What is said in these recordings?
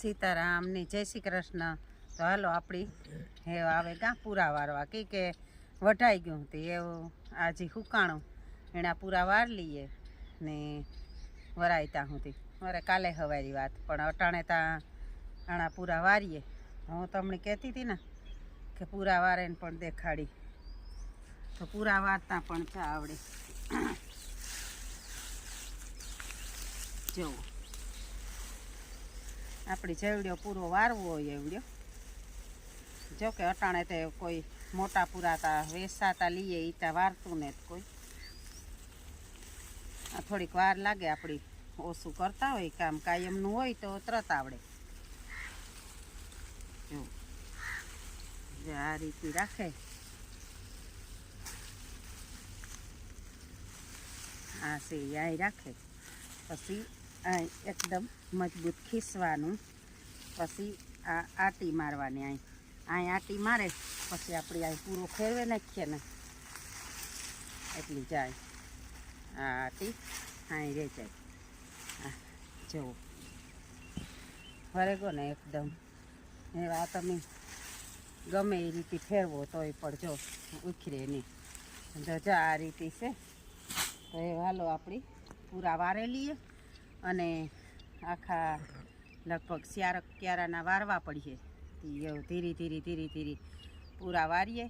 सीताराम ने जय श्री कृष्ण। तो हालो आपड़ी हे आवे का पूरा वारवा के वढाई गयुं ते एवं आज हुकाणो एना पूरा वार लीए ने वरायता हुंती वरे काले हवारी वात पण अटाणे ता आना पूरा वारीए। हूँ तमने कहती थी ना कि पूरा वारे ने पण देखाड़ी तो पूरा वारता पण चा आवड़े। जो आपणी जेवड़ो पूरो वारवो होय एवड़ो जो कि अटाणे ते कोई मोटा पूरा ता वेचाता लीए ईता वारतुं ने कोई थोड़ीक वार लागे आपणी ओछुं करता होय काम कायमनुं होय तो तरत आवड़े। जो आ रीते राखे आ से आई राखे पछी एकदम मजबूत खीसवानुं पछी आ आटी मारवानी आई आटी मारे पछी आपणी आई पूरो फेरवे नाखीए ने एटली जाय आ आटी आई रही जाए। जो वरेगो ने एकदम आ तमे गमे ए रीते फेरवो तोय पण जो उखरे नहीं जो जा आ रीते से तो ए हालो आपणी पूरा वारे लीए अने आखा लगभग स्यारक क्याराना वारवा पड़ीए धीरे धीरे धीरे धीरे पूरा वारीए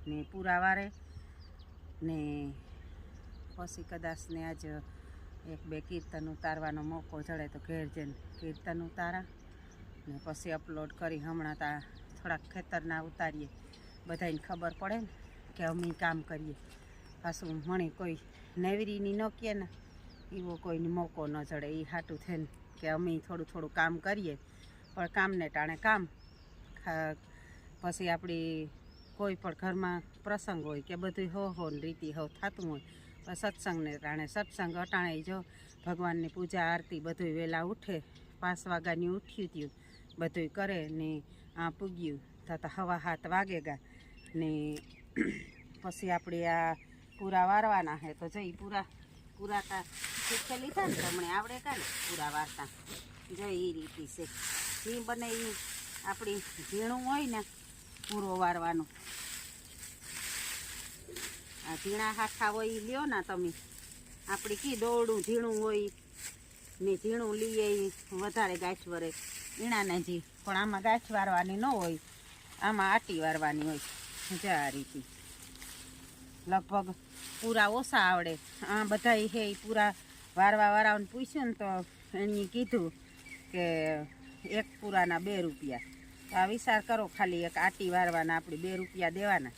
ने पूरा वारे ने पछी कदाच ने आज एक बे कीर्तन उतारवानो मौको जड़े तो घेर जईने कीर्तन उतारा ने पछी अपलोड करी हमणां ता थोड़ा खेतरना उतारीए बधाने खबर पड़े ने कि अमी काम करीए पाछुं मणी कोई नेवरीनी न कहे ने एवो कोईने मौको न जड़े ए हाटू थईने कि अमी थोड़ुं थोड़ुं काम करीए पण कामने टाणे काम पछी आपणी कोई पण घरमां प्रसंग होय कि बधुंय हो रीति हो थतुं होय सत्संग ने टाणे सत्संग अटाणे जो भगवाननी पूजा आरती बधुंय वेला उठे 5 वाग्यानी उठ्युं त्यां बधुंय करे ने आ पूग्युं तो हवा 7 वागेगा ने पछी आपणे आ पूरा वारवाना है तो जई पूरा पूरा ता शीखे लीधा ने तमणे आवड़े का ने पूरा वारता जो ए रीति से जी बने ए आपणी झीणुं होय ने पूरो वारवानो आ झीणा हाथा होय ल्यो ना तमे आपणी की दोड़ुं झीणुं होय ने झीणुं लीए वधारे गांठ वरे ईणाने जी पण आमां गांठ वारवानी न होय आमां आटी वारवानी होय। जा आ रीते लगभग पूरा ओछा आवड़े आ बधाई हे पूरा वारवा वाराने पूछ्युं ने तो एणीए कीधुं के एक पूराना 2 रुपया तो आ विचार करो खाली एक आटी वारवाना आपणे 2 रुपया देवाना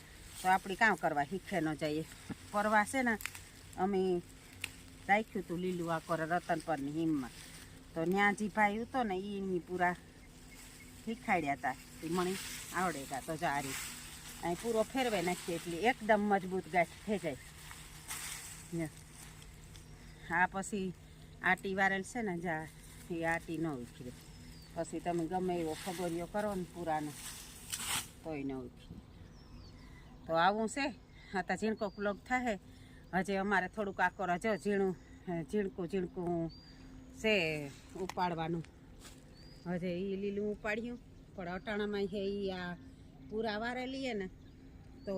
तो आपणे कां करवा हीखे न जाइए। परवा छे ने अमे राख्युं तुं लीलुं आकोर रतनपરની હિમમાં तो न्या जी भाई हतो ने ई पूरा हीखाड्या था मणी आवड़ेगा तो जा री अहीं पूरो फेरवे नाखीए એટલે एकदम मजबूत गांठ થઈ જાય। आ पछी आटी वारेल छे ने जा ए आटी न उखरे पछी तमे गमे एवो खबरियो करो ने पूरानो तोय न उखरे। तो आवुं छे आता झीणको ब्लॉग थाहे हजे अमारे थोड़ुंक आकोर जो झीणुं झीणकું झीणकું से उपाड़वानुं हजे ई लीलुं उपाड्युं पण अटाणामां हे ई आ पूरा वारे लीए ने तो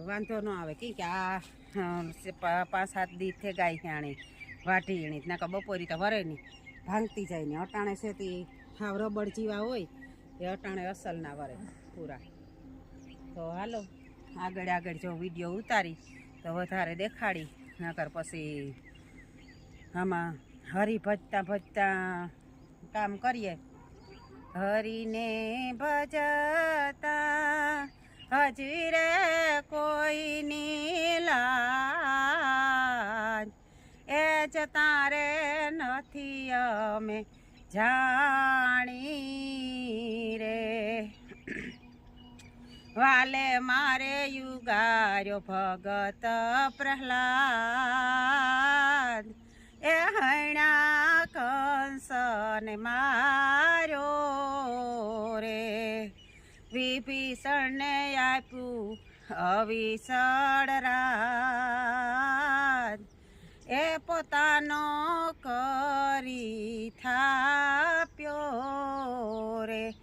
वांधो न आवे कि आ 5-7 दी थे गाय ह्याणे वाढी एणी नका बपोरी तो वरे नहीं भांगती जाय ने अटाणे से ती हाव रबड़ जीवा होय ए अटाणे असल ना वरे पूरा। तो हालो आगळ आगळ जो विडियो उतारी तो वधारे देखाड़ी नकर पछी आमां हरी भजता भजता काम करीए हरी ने भजता हजी रे कोई नी लाज ए जता रे नथी अमे जाणी रे वाले मारे युगार्यो भगत प्रहलाद ए हणा कंस ने मार्यो रे विभीषण ने आप्યું अविसर राज એ પોતાનો કરી થાપ્યો રે.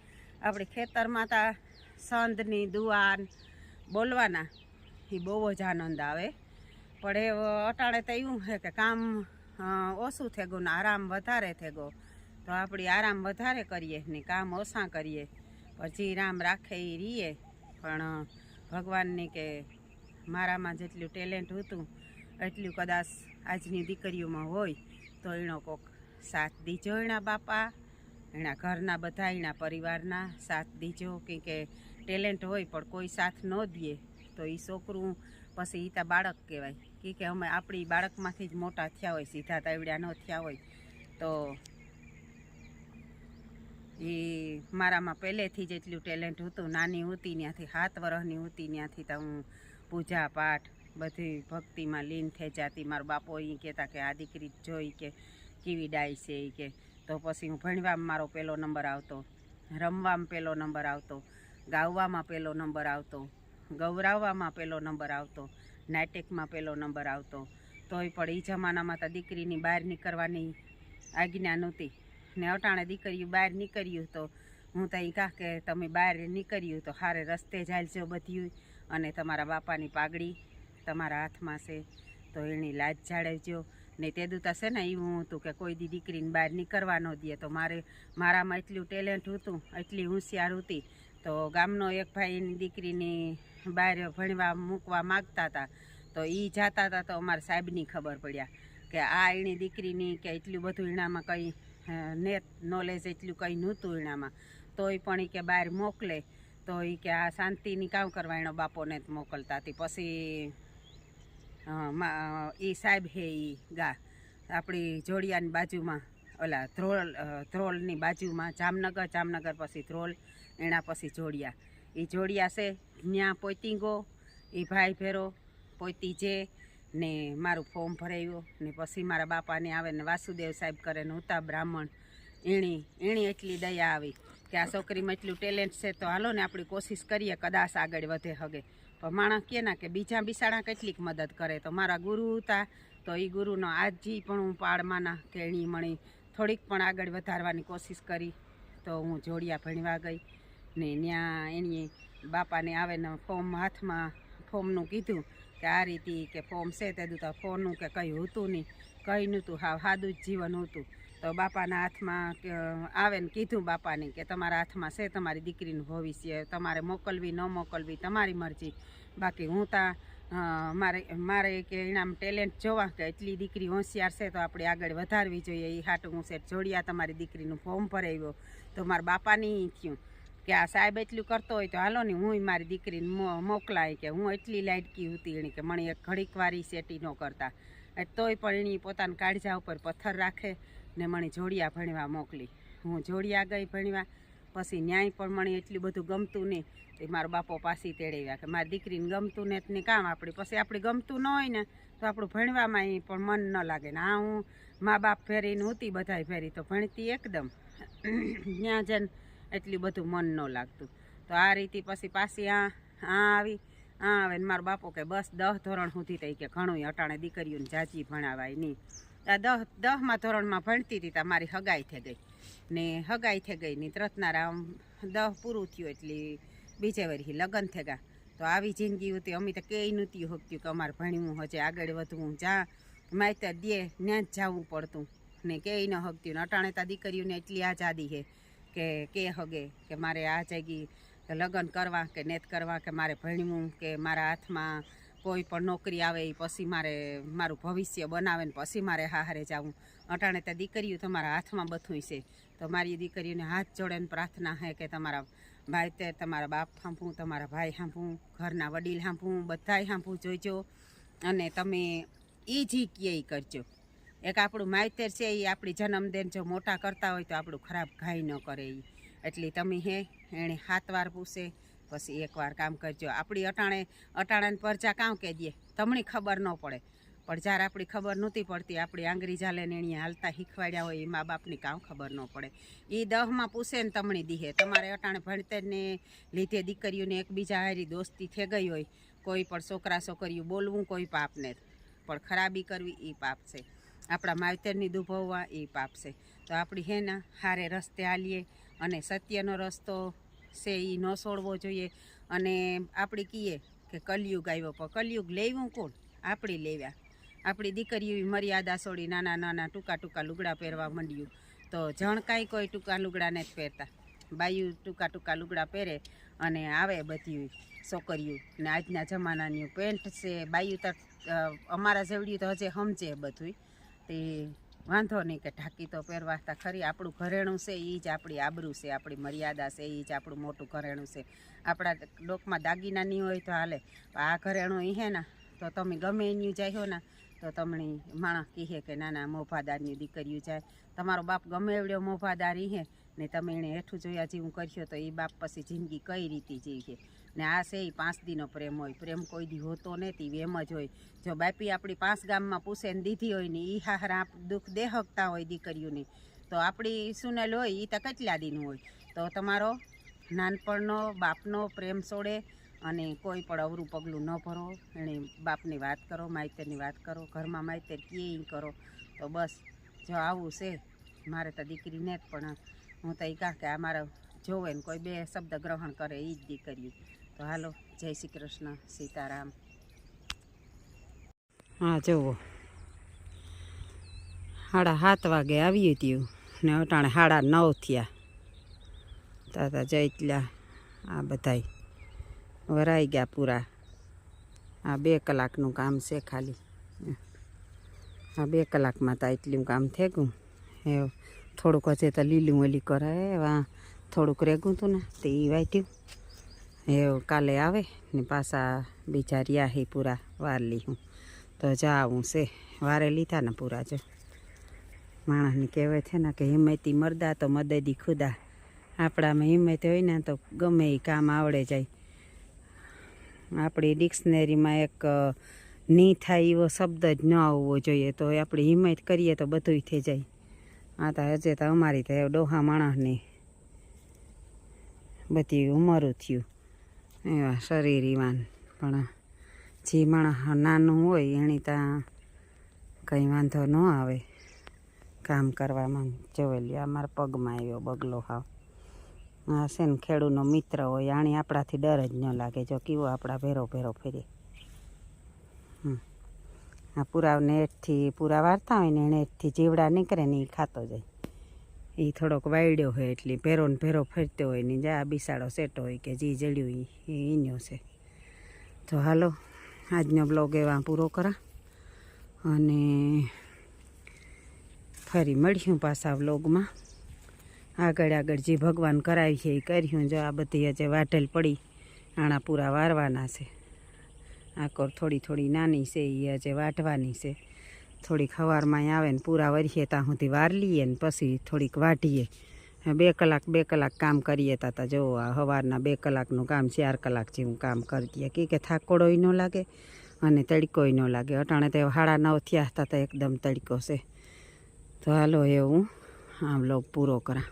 આપણે ખેતરમાં તા સંતની દુઆન બોલવાના એ બહુ જ આનંદ આવે. પણ એ અટાણે તો એવું છે કે કામ ઓછું થઈ ગયું ને આરામ વધારે થઈ ગયો, તો આપણે આરામ વધારે કરીએ ને કામ ઓછા કરીએ. પછી રામ રાખે એ રીએ. પણ ભગવાનની કે મારામાં જેટલું ટેલેન્ટ હતું એટલું કદાચ આજની દીકરીઓમાં હોય તો એનો કોક સાથ દીજો, એના બાપા, એના ઘરના બધા, એના પરિવારના સાથ દીજો. કે ટેલેન્ટ હોય પણ કોઈ સાથ ન દે તો એ છોકરું પછી તા બાળક કહેવાય. કે અમે આપણી બાળકમાંથી જ મોટા થયા હોય, સીધા તાવડ્યા ન થયા હોય. તો એ મારામાં પહેલેથી જ એટલું ટેલેન્ટ હતું. નાની હતી ત્યાંથી 7 વર્ષની હતી ત્યાંથી તો હું પૂજા પાઠ બધી ભક્તિમાં લીન થઈ જતી. મારો બાપો એ કહેતા કે આ દીકરી જોઈ કે કેવી ડાય છે એ કે. તો પછી હું ભણવામાં મારો પહેલો નંબર આવતો, રમવામાં પહેલો નંબર આવતો, ગાવામાં પહેલો નંબર આવતો, ગૌરાવવામાં પહેલો નંબર આવતો, નાટકમાં પહેલો નંબર આવતો. તોય પણ એ જમાનામાં તો દીકરીની બહાર નીકળવાની આજ્ઞા નહોતી ને. અટાણે દીકરીઓ બહાર નીકળ્યું તો હું તો એ કાં કે તમે બહાર નીકળ્યું તો હારે રસ્તે ચાલજો બધ્યું, અને તમારા બાપાની પાઘડી તમારા હાથમાં છે તો એની લાજ જાળવજો ને. તે દૂતા છે ને એવું હતું કે કોઈ દીકરીને બહાર નીકળવા ન દે. તો મારામાં એટલું ટેલેન્ટ હતું, એટલી હોશિયાર હતી. તો ગામનો એક ભાઈ એની દીકરીની બહાર ભણવા મૂકવા માગતા હતા. તો એ જતા હતા તો અમારા સાહેબની ખબર પડ્યા કે આ એની દીકરીની કે એટલું બધું એનામાં કંઈ નેટ નોલેજ એટલું કંઈ નહોતું એનામાં. તોય પણ એ કે બહાર મોકલે તો એ કે આ શાંતિની કામ કરવા એનો બાપોને જ મોકલતા હતી. પછી એ સાહેબ હે એ ગા આપણી જોડિયાની બાજુમાં ઓલા ધ્રોલની બાજુમાં જામનગર પછી ધ્રોલ, એના પછી જોડિયા. એ જોડિયા છે ત્યાં પોતી ગો એ ભાઈ ભેરો પોતી જે ને મારું ફોર્મ ભરાયું ને પછી મારા બાપાને આવે ને વાસુદેવ સાહેબ કરે ને ઉતા બ્રાહ્મણ. એણી એટલી દયા આવી કે આ છોકરીમાં એટલું ટેલેન્ટ છે તો હાલો ને આપણી કોશિશ કરીએ કદાચ આગળ વધે હગે. પણ માણસ કે ના કે બીજા બિસાડા કેટલીક મદદ કરે. તો મારા ગુરુ હતા તો એ ગુરુનો આજજી પણ હું પાડમાંના કે એણી મણી થોડીક પણ આગળ વધારવાની કોશિશ કરી. તો હું જોડિયા ભણવા ગઈ ને ત્યાં એની બાપાને આવે ને ફોર્મ હાથમાં ફોર્મનું કીધું કે આ રીતે કે ફોર્મ છે તે દૂતા ફોનનું કે કંઈ હતું નહીં, કંઈ નહોતું, સાદું જ જીવન હતું. તો બાપાના હાથમાં આવે ને કીધું બાપાને કે તમારા હાથમાં છે તમારી દીકરીનું ભવિષ્ય, તમારે મોકલવી ન મોકલવી તમારી મરજી. બાકી હું ત્યાં મારે કે એનામાં ટેલેન્ટ જોવા કે એટલી દીકરી હોશિયાર છે તો આપણે આગળ વધારવી જોઈએ. એ હાટું હું સેટ જોડિયા તમારી દીકરીનું ફોર્મ ભરાવ્યો. તો મારા બાપાની થયું કે આ સાહેબ એટલું કરતો હોય તો હાલો ને હું મારી દીકરીને મોકલાય. કે હું એટલી લાડકી હતી એની કે મને એક ઘડીક વારી સેટી ન કરતા. તોય પણ એની પોતાના કાળજા ઉપર પથ્થર રાખે ને મને જોડિયા ભણવા મોકલી. હું જોડિયા ગઈ ભણવા. પછી ન્યાય પણ મને એટલું બધું ગમતું નહીં. એ મારો બાપો પાછી તેડાવ્યા કે મારી દીકરીને ગમતું ને એટલી કામ આપણી પછી આપણે ગમતું ન હોય ને તો આપણું ભણવામાં પણ મન ન લાગે ને. આ હું મા બાપ ફેરીને હતી બધાય ફેરી તો ભણતી એકદમ ત્યાં જઈને એટલું બધું મન ન લાગતું. તો આ રીતે પછી પાછી આવે ને મારો બાપો કે બસ 10 ધોરણ સુધી થઈ કે ઘણું અટાણે દીકરીઓને જાજી ભણાવાય નહીં. આ 10મા ધોરણમાં ભણતી હતી ત્યાં મારી હગાઈ થઈ ગઈ ને રત્નારામ 10 પૂરું થયું એટલે બીજે વરી લગ્ન થઈ ગયા. તો આવી જિંદગી હતી. અમે તો કંઈ નહોતી હોકતું કે અમારે ભણવું હજે આગળ વધવું, જ્યાં માહિતી દે ત્યાં જ જવું પડતું ને કંઈ ન હકતું. ને અટાણે તા દીકરીઓને એટલી આઝાદી છે કે હગે કે મારે આ જગ્યાએ લગ્ન કરવા કે નેત કરવા કે મારે ભણવું કે મારા હાથમાં કોઈ પણ નોકરી આવે એ પછી મારું ભવિષ્ય બનાવે ને પછી મારે હારે જવું. અટાણે તો દીકરીઓ તમારા હાથમાં બધું છે. તો મારી દીકરીઓને હાથ જોડેને પ્રાર્થના છે કે તમારા ભાઈ તમારા બાપ સાંભળું, તમારા ભાઈ સાંભળું, ઘરના વડીલ સાંભળું, બધાય સાંભળું જોઈજો અને તમે એ જી ક્યાંય કરજો. એક આપણું માયતેર છે એ આપણી જન્મદિન જો મોટા કરતા હોય તો આપણું ખરાબ ઘાય ન કરે એ. એટલે તમે એણે 7 વાર પૂછે પછી 1 વાર કામ કરજો. આપણી અટાણાને પરચા કામ કહી દે તમને ખબર ન પડે. પણ જ્યારે આપણી ખબર નહોતી પડતી આપણી આંગળી ઝાલે ને એણે હાલતા શીખવાડ્યા હોય એ મા બાપની કામ ખબર ન પડે. એ 10માં પૂછે ને તમને દીહે. તમારે અટાણે ભણતરને લીધે દીકરીઓને એકબીજા હારી દોસ્તી થઈ ગઈ હોય, કોઈ પણ છોકરા છોકરીઓ બોલવું કોઈ પાપને પણ ખરાબી કરવી એ પાપ છે. આપણા માવતરની દુભવવા એ પાપ છે. તો આપણી હેના હારે રસ્તે હાલીએ અને સત્યનો રસ્તો છે એ ન છોડવો જોઈએ. અને આપણી કહીએ કે કલયુગ આવ્યો, પણ કલયુગ લેવું કોણ? આપણી લેવ્યા. આપણી દીકરીઓ મર્યાદા છોડી નાના નાના ટૂંકા ટૂંકા લુગડા પહેરવા માંડ્યું. તો જણ કાંઈ કોઈ ટૂંકા લુગડા નથી પહેરતા. બાયું ટૂંકા ટૂંકા લુગડા પહેરે અને આવે બધી છોકરીઓ. ને આજના જમાનાની પેન્ટ છે બાયું તો અમારા જેવડી તો હજે સમજે બધું. તે વાંધો નહીં કે ઢાંકી તો પહેરવાતા ખરી. આપણું ઘરેણું છે એ જ આપણી આબરૂ છે, આપણી મર્યાદા છે એ જ આપણું મોટું ઘરેણું છે. આપણા ડોકમાં દાગીના નહીં હોય તો હાલે, આ ઘરેણું એ હે ને તો તમે ગમે એની જાય ને તો તમને માણસ કહે કે નાના મોભાદારની દીકરીઓ જાય. તમારો બાપ ગમે એવડો મોભાદાર હે ને તમે એને હેઠું જોયા જેવું કરશો તો એ બાપ પછી જિંદગી કઈ રીતે જીવે. ને આ છે એ 5 દીનો પ્રેમ હોય. પ્રેમ કોઈ દી હોતો નથી, એમ જ હોય. જો બાપી આપણી 5 ગામમાં પૂછે ને દીધી હોય ને એ હારા દુઃખ દેહકતા હોય દીકરીઓને, તો આપણી સુનેલ હોય એ તો કેટલા દીનું હોય. તો તમારો નાનપણનો બાપનો પ્રેમ છોડે અને કોઈ પણ અવરું પગલું ન ભરો. એને બાપની વાત કરો, માયતરની વાત કરો, ઘરમાં માયતર કહે એ કરો. તો બસ જો આવું છે મારે તો દીકરીને જ, પણ હું તો એ કહા કે આ મારા જોવે ને કોઈ 2 શબ્દ ગ્રહણ કરે એ જ દીકરીઓ. તો હાલો, જય શ્રી કૃષ્ણ, સીતારામ. હા જુઓ, 7:30 વાગે આવ્યું હતું ને અટાણે 9:30 થયા. તાતા જઈટલા આ બધાય વરાઈ ગયા પૂરા. આ 2 કલાકનું કામ છે ખાલી. આ 2 કલાકમાં તો એટલું કામ થઈ ગયું. એ થોડુંક હશે તો લીલું ઓલી કરાય, વા થોડુંક રેગું હતું ને તે એ વાટ્યું. એ કાલે આવે ને પાછા બીજા રહ્યા હી પૂરા વાર લીધું. તો જાવું છે, વારે લીધા ને પૂરા. જો માણસની કહેવાય છે ને કે હિંમતી મરદા તો મદદી ખુદા. આપણામાં હિંમત હોય ને તો ગમે એ કામ આવડે જાય. આપણી ડિક્શનરીમાં એક ની થાય એવો શબ્દ જ ન આવવો જોઈએ. તો આપણી હિંમત કરીએ તો બધું થઈ જાય. આ તો હજે તો અમારી તો ડોહા માણસની બધી ઉંમરું થયું એવા શરીર ઈવાન. પણ જે માણસ નાનું હોય એની ત્યાં કંઈ વાંધો ન આવે કામ કરવામાં. જોવેલી અમારા પગમાં આવ્યો બગલો હાવ. આ છે ને ખેડૂતનો મિત્ર હોય, આણી આપણાથી ડર જ ન લાગે. જો કેવો આપણા ભેરો ભેરો ફેરે. આ પૂરા નેટથી પૂરા વારતા હોય ને એને નેટથી જીવડા નીકળે ને એ ખાતો જાય. એ થોડોક વાયડ્યો હોય એટલે ભેરો ને ભેરો ફરતો હોય ને જા બિસાડો સેટો હોય કે જે જડ્યું એ એનો છે. તો હાલો, આજનો બ્લોગ એવા પૂરો કરા અને ફરી મળ્યું પાછા વ્લોગમાં. આગળ જે ભગવાન કરાવી છે એ કર્યું. જો આ બધી હજે વાઢેલ પડી, આણા પૂરા વારવાના છે. આકોર થોડી થોડી નાની છે એ હજે વાઢવાની છે. થોડીક સવારમાં આવે ને પૂરા વરીએ ત્યાં સુધી વાર લઈએ ને પછી થોડીક વાઢીએ. 2 કલાક કામ કરીએ તા જો આ સવારના 2 કલાકનું કામ 4 કલાક જેવું કામ કરી દઈએ કે થાકોડોય ન લાગે અને તડકોય ન લાગે. અટાણે તો 9:30 થયા હતા તો એકદમ તડકો છે. તો હાલો એવું આ વ્લોગ પૂરો કરા.